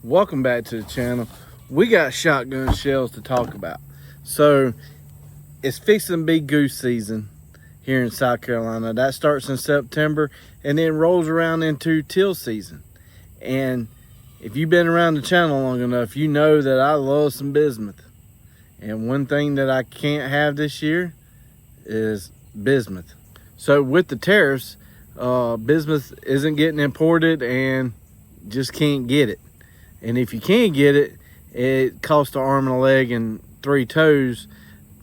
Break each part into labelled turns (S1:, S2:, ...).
S1: Welcome back to the channel. We got shotgun shells to talk about. So it's fixing to be goose season here in South Carolina. That starts in September and then rolls around into teal season. And if you've been around the channel long enough, you know that I love some bismuth. And one thing that I can't have this year is bismuth. So with the tariffs, bismuth isn't getting imported and just can't get it. And if you can't get it, it costs an arm and a leg and 3 toes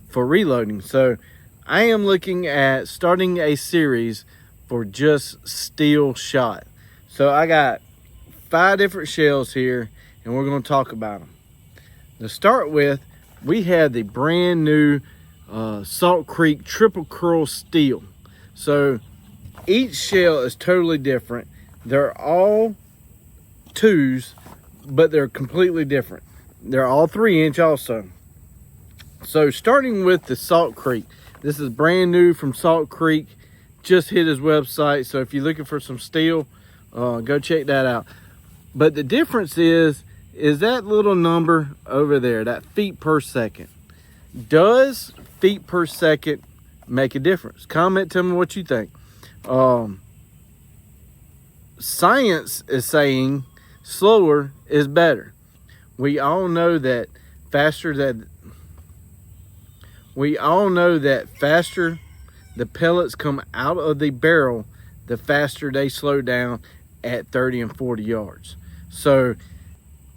S1: for reloading. So I am looking at starting a series for just steel shot. So I got 5 different shells here and we're going to talk about them. To start with, we have the brand new Salt Creek triple curl steel. So each shell is totally different. They're all 2s, but they're completely different. They're all 3-inch also. So starting with the Salt Creek, this is brand new from Salt Creek. Just hit his website, so if you're looking for some steel, go check that out. But the difference is that little number over there, that feet per second. Does feet per second make a difference? Comment, tell me what you think. Science is saying slower is better. We all know that faster the pellets come out of the barrel, the faster they slow down at 30 and 40 yards. So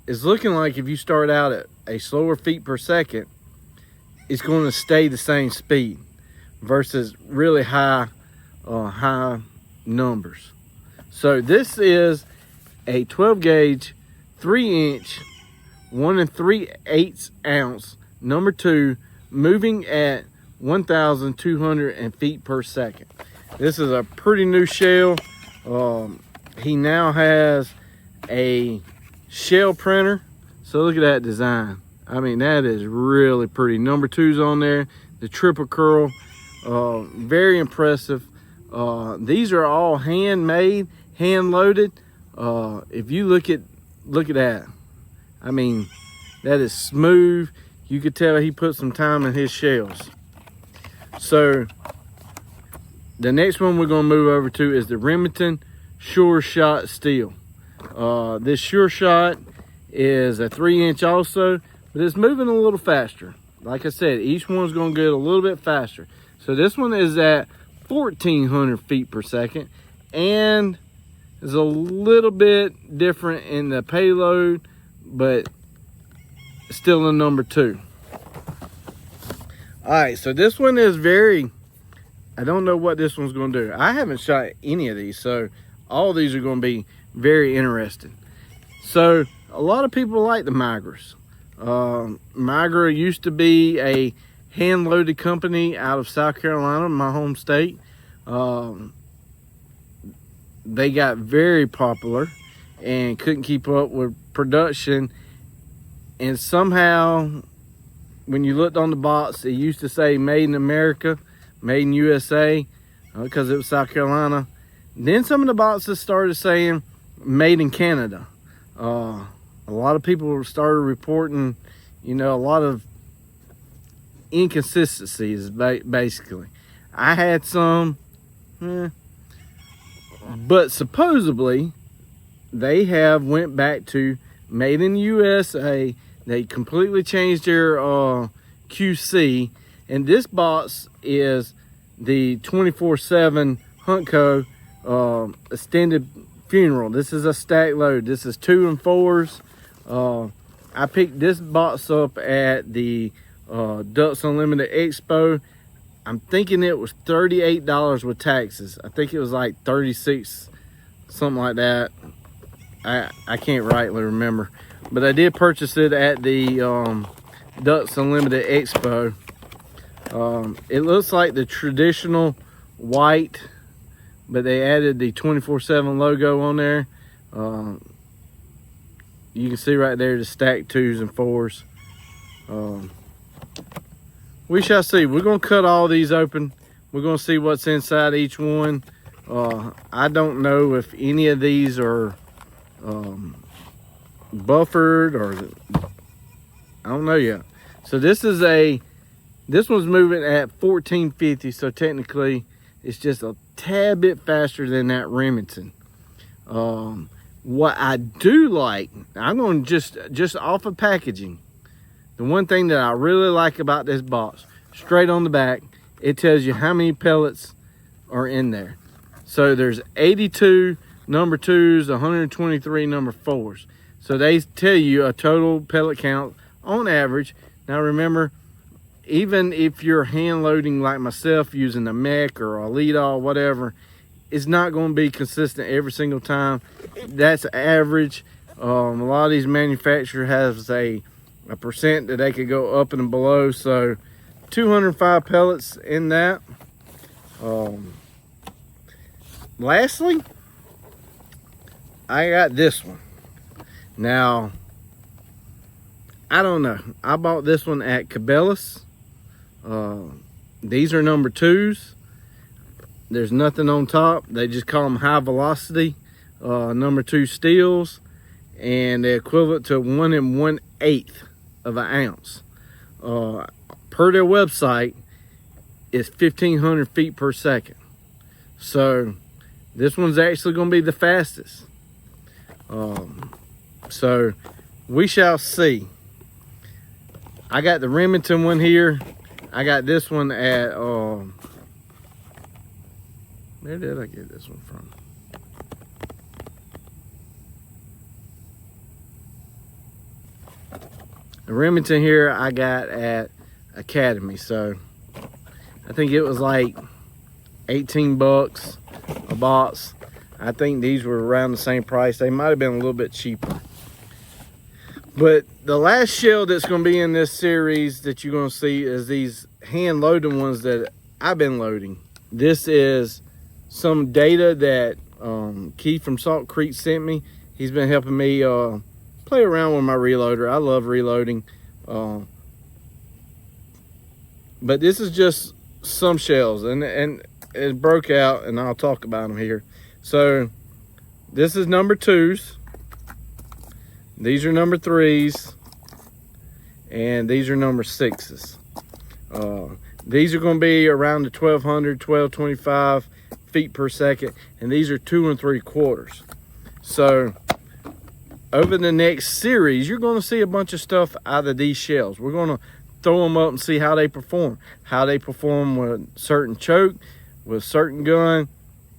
S1: it's looking like if you start out at a slower feet per second, it's going to stay the same speed versus really high numbers. So this is a 12 gauge 3-inch 1 3/8 ounce number 2, moving at 1,200 feet per second. This is a pretty new shell. He now has a shell printer, so look at that design. I mean, that is really pretty. Number 2's on there, the triple curl, very impressive. These are all handmade, hand loaded. If you look at that, I mean, that is smooth. You could tell he put some time in his shells. So the next one we're going to move over to is the Remington Sure Shot Steel. This Sure Shot is a 3-inch also, but it's moving a little faster. Like I said, each one's going to get a little bit faster. So this one is at 1,400 feet per second and is a little bit different in the payload, but still a number 2. All right, so this one is I don't know what this one's going to do. I haven't shot any of these, so all of these are going to be very interesting. So a lot of people like the Migras. Migra used to be a hand-loaded company out of South Carolina, my home state. They got very popular and couldn't keep up with production. And somehow, when you looked on the box, it used to say made in America, made in USA, because it was South Carolina. Then some of the boxes started saying made in Canada. A lot of people started reporting, a lot of inconsistencies, basically. I had some, but supposedly they have went back to made in USA. They completely changed their QC, and this box is the 24/7 Huntco extended funeral. This is a stack load. This is 2 and 4s. I picked this box up at the Ducks Unlimited Expo. I'm thinking it was $38 with taxes. I think it was like 36, something like that. I can't rightly remember, but I did purchase it at the Ducks Unlimited Expo. It looks like the traditional white, but they added the 24/7 logo on there. You can see right there the stacked 2s and 4s. We shall see. We're going to cut all these open. We're going to see what's inside each one. I don't know if any of these are buffered, or I don't know yet. So this one's moving at 1450, so technically it's just a tad bit faster than that Remington. What I do like, I'm going to just off of packaging, the one thing that I really like about this box, straight on the back, it tells you how many pellets are in there. So there's 82 number 2s, 123 number 4s. So they tell you a total pellet count on average. Now remember, even if you're hand loading like myself using a mech or a lead all, whatever, it's not going to be consistent every single time. That's average. A lot of these manufacturers has a percent that they could go up and below. So 205 pellets in that. Lastly, I got this one. Now, I don't know. I bought this one at Cabela's. These are number 2s. There's nothing on top. They just call them high velocity number 2 steels, and they're equivalent to 1 1/8 of an ounce. Per their website, it's 1,500 feet per second. So this one's actually going to be the fastest. So we shall see. I got the Remington one here. I got this one at where did I get this one from? The Remington here I got at Academy. So I think it was like 18 bucks a box. I think these were around the same price. They might have been a little bit cheaper. But the last shell that's going to be in this series that you're going to see is these hand loaded ones that I've been loading. This is some data that Keith from Salt Creek sent me. He's been helping me play around with my reloader. I love reloading. But this is just some shells, and it broke out, and I'll talk about them here. So this is number 2s. These are number 3s, and these are number 6s. These are going to be around the 1,200, 1,225 feet per second, and these are 2 3/4. So over the next series, you're going to see a bunch of stuff out of these shells. We're going to throw them up and see how they perform. How they perform with certain choke, with certain gun,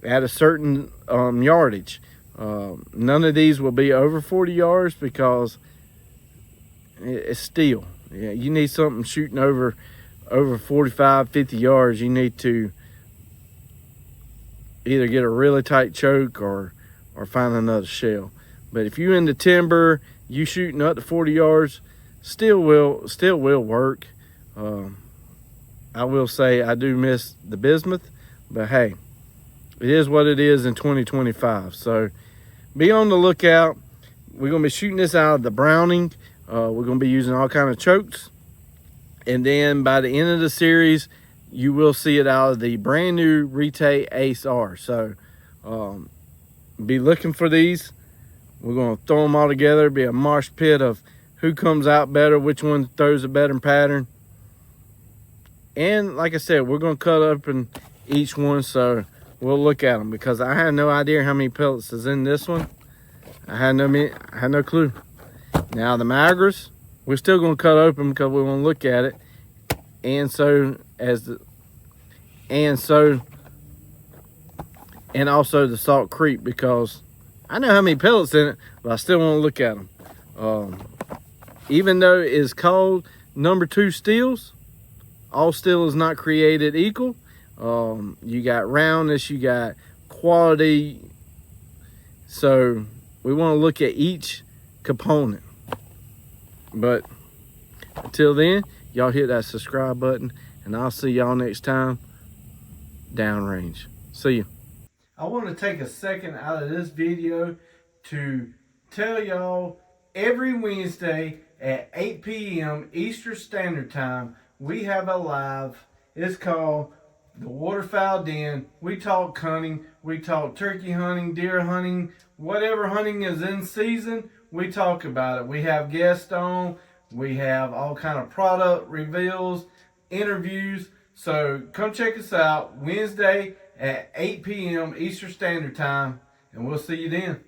S1: at a certain yardage. None of these will be over 40 yards because it's steel. Yeah, you need something shooting over 45, 50 yards. You need to either get a really tight choke or find another shell. But if you in the timber, you shooting up to 40 yards, still will work. I will say I do miss the bismuth, but hey, it is what it is in 2025. So be on the lookout. We're going to be shooting this out of the Browning. We're going to be using all kind of chokes. And then by the end of the series, you will see it out of the brand new Rite Ace R. So be looking for these. We're going to throw them all together. It'll be a marsh pit of who comes out better, which one throws a better pattern. And like I said, we're going to cut up in each one, so we'll look at them, because I had no idea how many pellets is in this one. I had no clue. Now the Magras, we're still going to cut open because we want to look at it, and also the Salt Creek, because I know how many pellets in it, but I still want to look at them. Even though it's called number 2 steels, all steel is not created equal. You got roundness, you got quality. So we want to look at each component. But until then, y'all hit that subscribe button, and I'll see y'all next time downrange. See you. I want to take a second out of this video to tell y'all every Wednesday at 8 p.m. Eastern Standard Time, we have a live. It's called the Waterfowl Den. We talk hunting, we talk turkey hunting, deer hunting, whatever hunting is in season, we talk about it. We have guests on. We have all kind of product reveals, interviews. So come check us out Wednesday at 8 p.m. Eastern Standard Time, and we'll see you then.